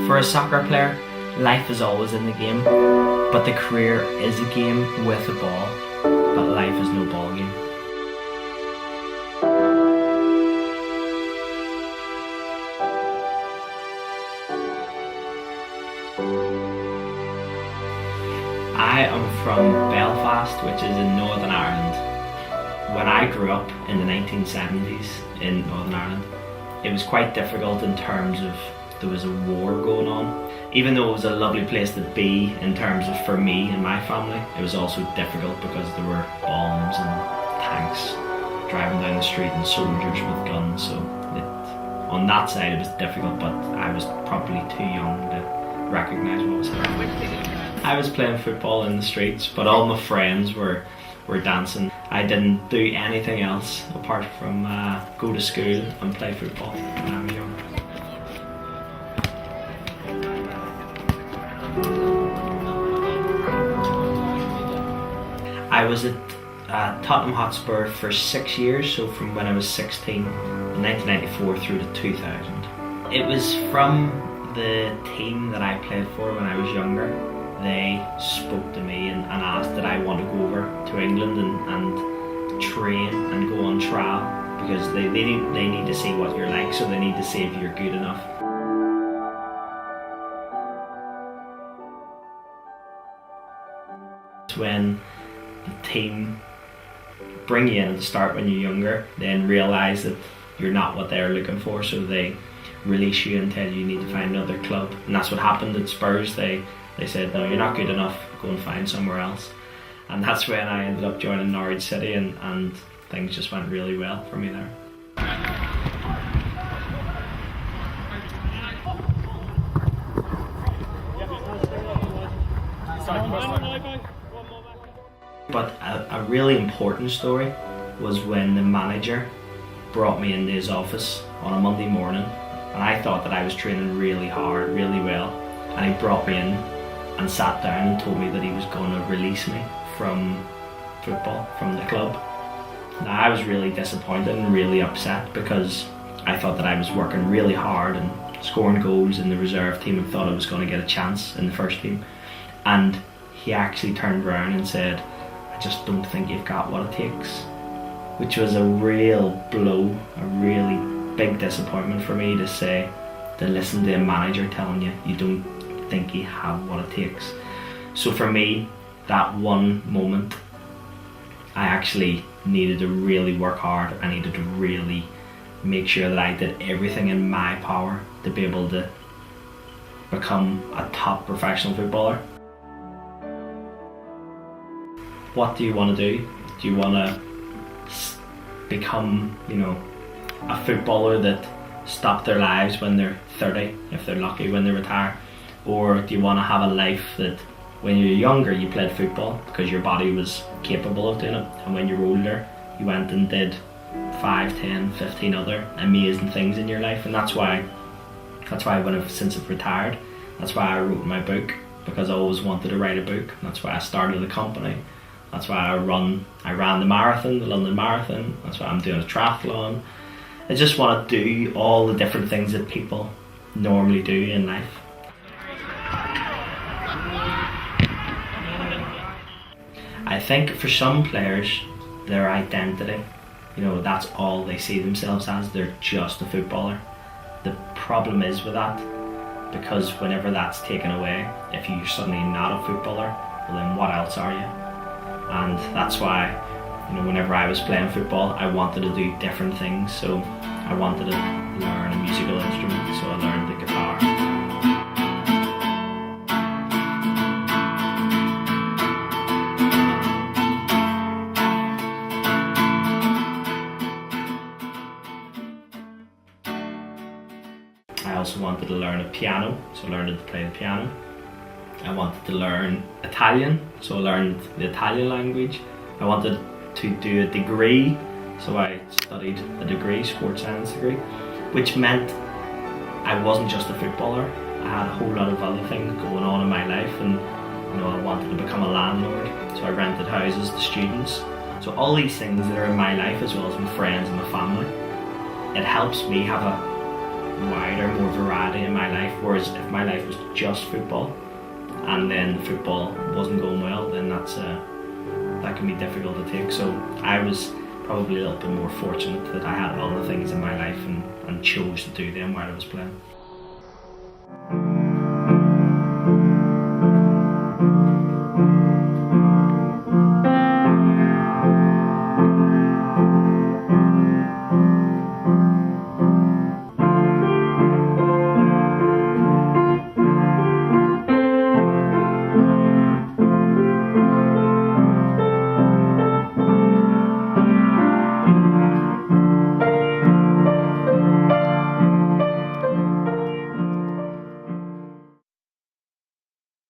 For a soccer player, life is always in the game, but the career is a game with a ball, but life is no ball game. I am from Belfast, which is in Northern Ireland. When I grew up in the 1970s in Northern Ireland, it was quite difficult in terms of there was a war going on. Even though it was a lovely place to be in terms of for me and my family, it was also difficult because there were bombs and tanks driving down the street and soldiers with guns. So on that side it was difficult, but I was probably too young to recognise what was happening. I was playing football in the streets, but all my friends were dancing. I didn't do anything else apart from go to school and play football when I was young. I was at Tottenham Hotspur for 6 years, so from when I was 16 in 1994 through to 2000. It was from the team that I played for when I was younger. They spoke to me and asked that I want to go over to England and train and go on trial, because they need to see what you're like, so they need to see if you're good enough. When the team bring you in at the start when you're younger, then realise that you're not what they're looking for, so they release you and tell you need to find another club. And that's what happened at Spurs. They said, no, you're not good enough, go and find somewhere else. And that's when I ended up joining Norwich City, and things just went really well for me there. But a really important story was when the manager brought me into his office on a Monday morning, and I thought that I was training really hard, really well, and he brought me in and sat down and told me that he was going to release me from football, from the club. Now, I was really disappointed and really upset, because I thought that I was working really hard and scoring goals in the reserve team and thought I was going to get a chance in the first team. And he actually turned around and said, I just don't think you've got what it takes. Which was a real blow, a really big disappointment for me to listen to a manager telling you you don't think you have what it takes. So for me, that one moment, I actually needed to really work hard. I needed to really make sure that I did everything in my power to be able to become a top professional footballer. What do you want to do? Do you want to become, a footballer that stop their lives when they're 30, if they're lucky, when they retire? Or do you want to have a life that when you're younger you played football because your body was capable of doing it, and when you're older you went and did 5, 10, 15 other amazing things in your life? And that's why since I've retired, that's why I wrote my book, because I always wanted to write a book. That's why I started the company. That's why I ran the marathon, the London Marathon. That's why I'm doing a triathlon. I just want to do all the different things that people normally do in life. I think for some players, their identity, that's all they see themselves as. They're just a footballer. The problem is with that, because whenever that's taken away, if you're suddenly not a footballer, well then what else are you? And that's why, whenever I was playing football, I wanted to do different things. So I wanted to learn a musical instrument, so I learned the guitar. I also wanted to learn a piano, so I learned to play the piano. I wanted to learn Italian, so I learned the Italian language. I wanted to do a degree, so I studied a degree, sports science degree, which meant I wasn't just a footballer. I had a whole lot of other things going on in my life, and I wanted to become a landlord, so I rented houses to students. So all these things that are in my life, as well as my friends and my family, it helps me have a wider, more variety in my life. Whereas if my life was just football, and then the football wasn't going well, then that can be difficult to take. So I was probably a little bit more fortunate that I had other things in my life and chose to do them while I was playing.